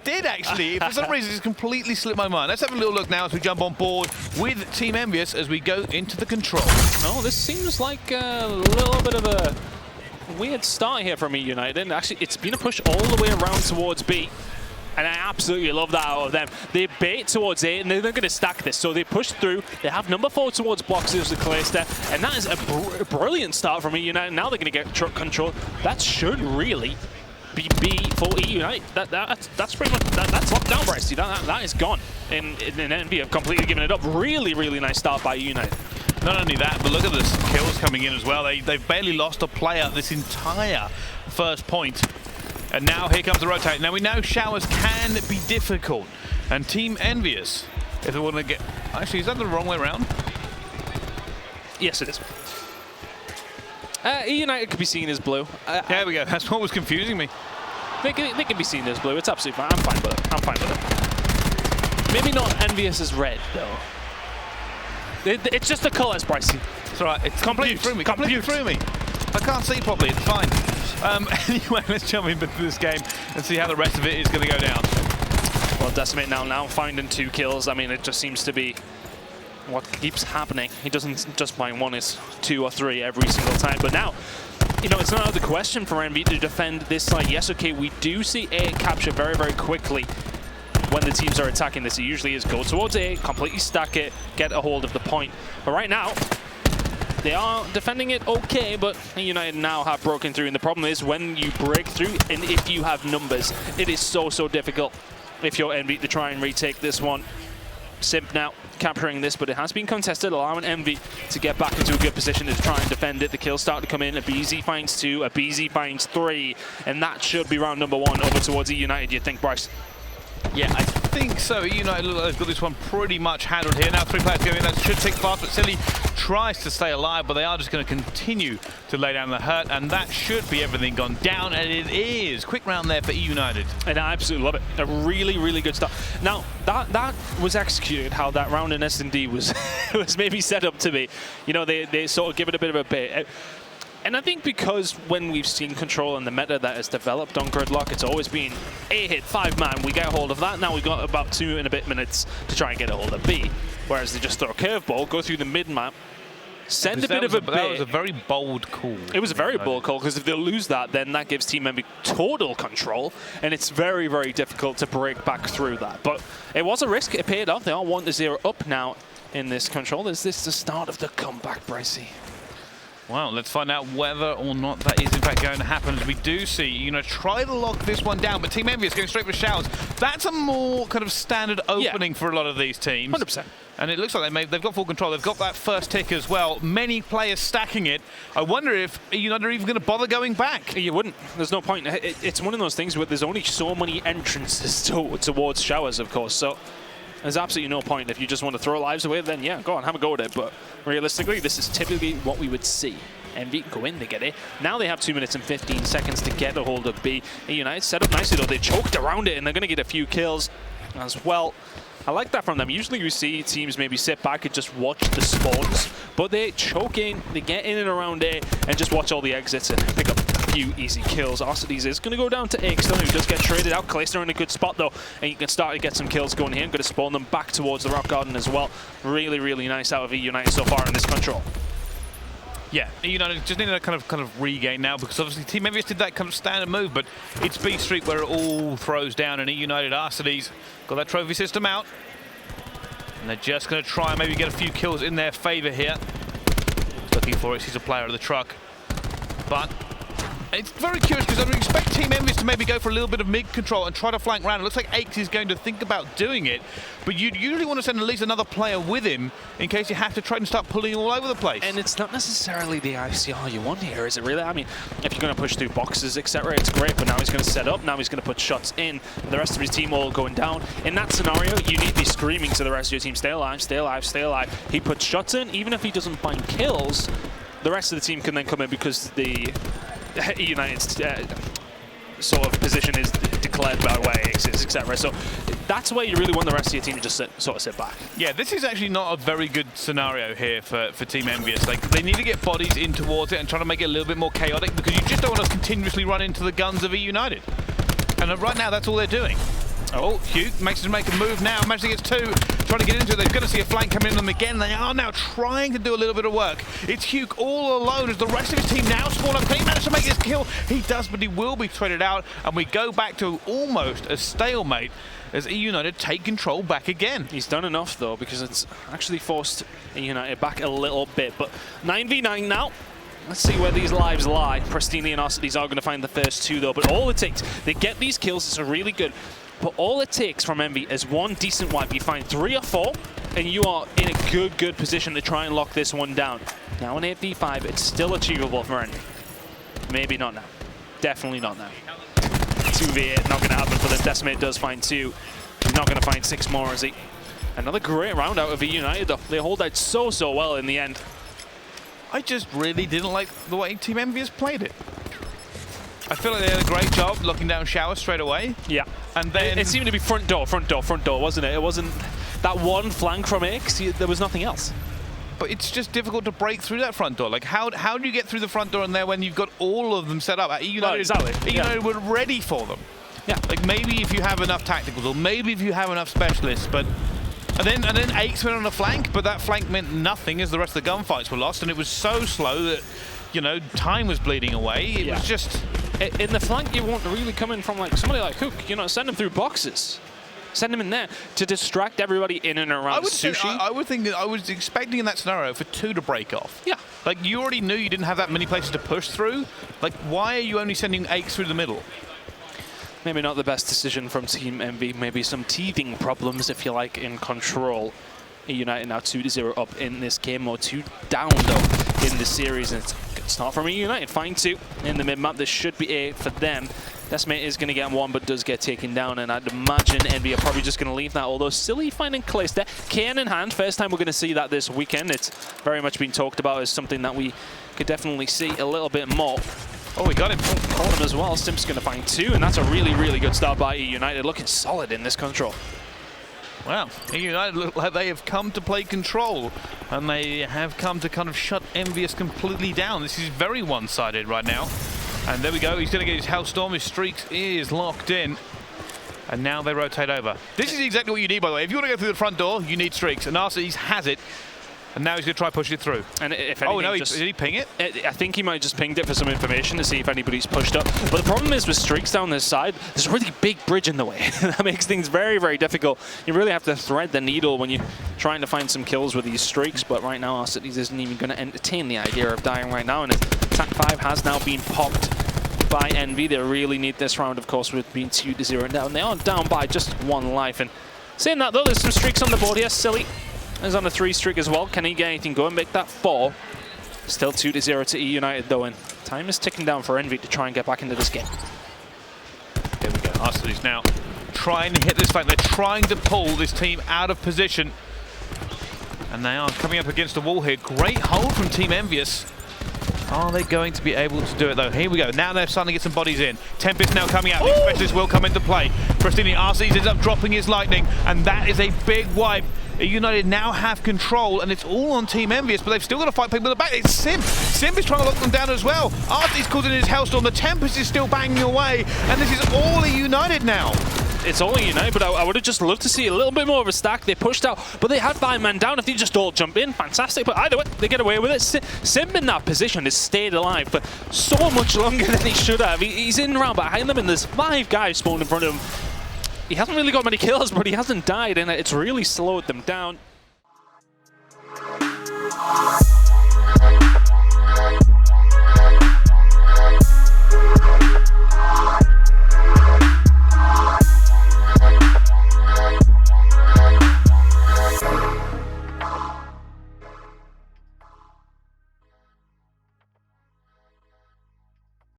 did, actually. For some reason, it's completely slipped my mind. Let's have a little look now as we jump on board with Team Envious as we go into the control. Oh, this seems like a little bit of a weird start here from eUnited. And actually, it's been a push all the way around towards B. And I absolutely love that out of them. They bait towards A, and they're going to stack this. So they push through. They have number 4 towards boxes with Clayster. And that is a brilliant start from eUnited. Now they're going to get truck control. That should really be B for eUnited. That's pretty much, that's locked down, Bryce. That is gone. And Envy have completely given it up. Really, really nice start by eUnited. Not only that, but look at the kills coming in as well. They've barely lost a player this entire first point. And now here comes the rotate. Now we know showers can be difficult. And Team Envious, if they want to get... Actually, is that the wrong way around? Yes, it is. eUnited could be seen as blue. There we go. That's what was confusing me. They can be seen as blue. It's absolutely fine. I'm fine with it. I'm fine with it. Maybe not Envious as red, though. It's just the colours, Brycey. It's all right. It's completely through me. Completely through me. I can't see properly. It's fine. Anyway, let's jump into this game and see how the rest of it is going to go down. Well, Decimate now finding 2 kills. I mean, it just seems to be what keeps happening. He doesn't just find 1, is 2 or 3 every single time. But now, you know, it's not out of the question for Envy to defend this side. Yes, okay, we do see A capture very, very quickly when the teams are attacking this. It usually is go towards A, completely stack it, get a hold of the point. But right now, they are defending it okay, but United now have broken through. And the problem is when you break through, and if you have numbers, it is so difficult if you're Envy to try and retake this one. Simp now capturing this, but it has been contested, allowing Envy to get back into a good position to try and defend it. The kills start to come in. A BZ finds 2, a BZ finds 3, and that should be round number 1 over towards eUnited, you think, Bryce? Yeah, I think so. eUnited look like they've got this one pretty much handled here. Now 3 players going in. That should take fast, but Silly tries to stay alive, but they are just going to continue to lay down the hurt, and that should be everything gone down, and it is. Quick round there for eUnited. And I absolutely love it. A really, really good start. Now, that was executed how that round in S&D was, was maybe set up to be. You know, they sort of give it a bit of a bait. And I think because when we've seen Control and the meta that has developed on Gridlock, it's always been A hit, 5-man, we get a hold of that. Now we've got about 2 and a bit minutes to try and get a hold of B. Whereas they just throw a curveball, go through the mid-map, send a bit of a bait. That was a very bold call. It was a very bold call, because if they lose that, then that gives Team Envy total control, and it's very, very difficult to break back through that. But it was a risk. It paid off. They are 1-0 up now in this Control. Is this the start of the comeback, Brycey? Well, let's find out whether or not that is in fact going to happen. As we do see, you know, try to lock this one down, but Team Envy is going straight for showers. That's a more kind of standard opening for a lot of these teams. 100%. And it looks like they've got full control. They've got that first tick as well. Many players stacking it. I wonder if United are even going to bother going back. You wouldn't. There's no point. It's one of those things where there's only so many entrances towards showers, of course. So there's absolutely no point. If you just want to throw lives away, then yeah, go on, have a go at it. But realistically, this is typically what we would see. Envy go in, they get it. Now they have 2 minutes and 15 seconds to get a hold of B. United set up nicely, though. They choked around it, and they're going to get a few kills as well. I like that from them. Usually you see teams maybe sit back and just watch the spawns, but they choke in, they get in and around A, and just watch all the exits and pick up a few easy kills. Arcides is going to go down to A, still who does get traded out. Clayster in a good spot, though, and you can start to get some kills going here. I'm going to spawn them back towards the Rock Garden as well. Really, really nice out of eUnited so far in this Control. Yeah, eUnited just need to kind of regain now, because obviously Team Envious did that kind of standard move, but it's B Street where it all throws down, and eUnited Arcides got that trophy system out. And they're just going to try and maybe get a few kills in their favour here. Looking for it, he's a player of the truck. But it's very curious, because I would expect Team Envious to maybe go for a little bit of mid-control and try to flank around. It looks like Aches is going to think about doing it, but you'd usually want to send at least another player with him in case you have to try and start pulling all over the place. And it's not necessarily the ICR you want here, is it really? I mean, if you're going to push through boxes, etc., it's great, but now he's going to set up, now he's going to put shots in, the rest of his team all going down. In that scenario, you need to be screaming to the rest of your team, stay alive, stay alive, stay alive. He puts shots in, even if he doesn't find kills, the rest of the team can then come in because the United's sort of position is declared by where Ace is, etc. So that's where you really want the rest of your team to just sort of sit back. Yeah, this is actually not a very good scenario here for Team Envious. Like, they need to get bodies in towards it and try to make it a little bit more chaotic, because you just don't want to continuously run into the guns of eUnited. And right now, that's all they're doing. Oh, Hugh makes to make a move now. Managing to get two, trying to get into it. They're going to see a flank coming in on them again. They are now trying to do a little bit of work. It's Hugh all alone as the rest of his team now spawn up. Can he manage to make his kill? He does, but he will be threaded out. And we go back to almost a stalemate as eUnited take control back again. He's done enough, though, because it's actually forced eUnited back a little bit. But 9v9 now. Let's see where these lives lie. Pristini and Arcides are going to find the first two, though. But all it takes, they get these kills. It's really good. But all it takes from Envy is one decent wipe. You find 3 or 4, and you are in a good position to try and lock this one down. Now in 8v5, it's still achievable for Envy. Maybe not now. Definitely not now. 2v8, not going to happen for them. Decimate does find 2. He's not going to find 6 more, is he? Another great round out of eUnited, though. They hold out so well in the end. I just really didn't like the way Team Envious played it. I feel like they did a great job locking down Shower straight away. Yeah. And then it seemed to be front door, wasn't it? It wasn't that one flank from X. There was nothing else. But it's just difficult to break through that front door. Like, how do you get through the front door in there when you've got all of them set up? eUnited, exactly. eUnited were ready for them. Yeah. Like, maybe if you have enough tacticals, or maybe if you have enough specialists, but... And then Aches went on a flank, but that flank meant nothing as the rest of the gunfights were lost, and it was so slow that, you know, time was bleeding away. It was just... In the flank, you want really coming from like somebody like Hook, you know, send him through boxes. Send him in there to distract everybody in and around Sushi. I would think that I was expecting in that scenario for 2 to break off. Yeah. Like, you already knew you didn't have that many places to push through. Like, why are you only sending Aches through the middle? Maybe not the best decision from Team Envy. Maybe some teething problems, if you like, in control. eUnited now 2-0 up in this game, or 2 down, though, in the series. And it's not from eUnited. Find 2 in the mid-map. This should be a for them. Decimate is going to get 1, but does get taken down. And I'd imagine Envy are probably just going to leave that. Although Silly finding Clayster. Can in hand. First time we're going to see that this weekend. It's very much been talked about as something that we could definitely see a little bit more. Oh, we got him. Caught him as well. Stimp's going to find 2, and that's a really good start by eUnited. Looking solid in this control. Wow, eUnited look like they have come to play control, and they have come to kind of shut Envious completely down. This is very one-sided right now. And there we go, he's going to get his Hellstorm. His Streaks is locked in. And now they rotate over. This is exactly what you need, by the way. If you want to go through the front door, you need Streaks. And Arcides has it. And now he's going to try push it through. And if anything, no, did he ping it? I think he might have just pinged it for some information to see if anybody's pushed up. But the problem is with Streaks down this side, there's a really big bridge in the way. That makes things very difficult. You really have to thread the needle when you're trying to find some kills with these Streaks. But right now, Arcides isn't even going to entertain the idea of dying right now. And attack 5 has now been popped by Envy. They really need this round, of course, with being 2-0 down. They are down by just 1 life. And saying that, though, there's some Streaks on the board here. Silly is on a 3 streak as well. Can he get anything going? Make that 4. Still 2-0 to eUnited, though, and time is ticking down for Envy to try and get back into this game. There we go. Arcides now trying to hit this flank. They're trying to pull this team out of position. And they are coming up against the wall here. Great hold from Team Envious. Are they going to be able to do it, though? Here we go. Now they're starting to get some bodies in. Tempest now coming out. The specialist will come into play. Pristini, Arcides ends up dropping his lightning, and that is a big wipe. eUnited now have control, and it's all on Team Envious, but they've still got to fight people in the back. It's Sim. Sim is trying to lock them down as well. Arcides calls in his Hellstorm. The Tempest is still banging away, and this is all eUnited now. It's only eUnited, but I would have just loved to see a little bit more of a stack. They pushed out, but they had 5 men down. If they just all jump in, fantastic. But either way, they get away with it. Sim in that position has stayed alive for so much longer than he should have. He's in around behind them, and there's 5 guys spawned in front of him. He hasn't really got many kills, but he hasn't died, and it's really slowed them down.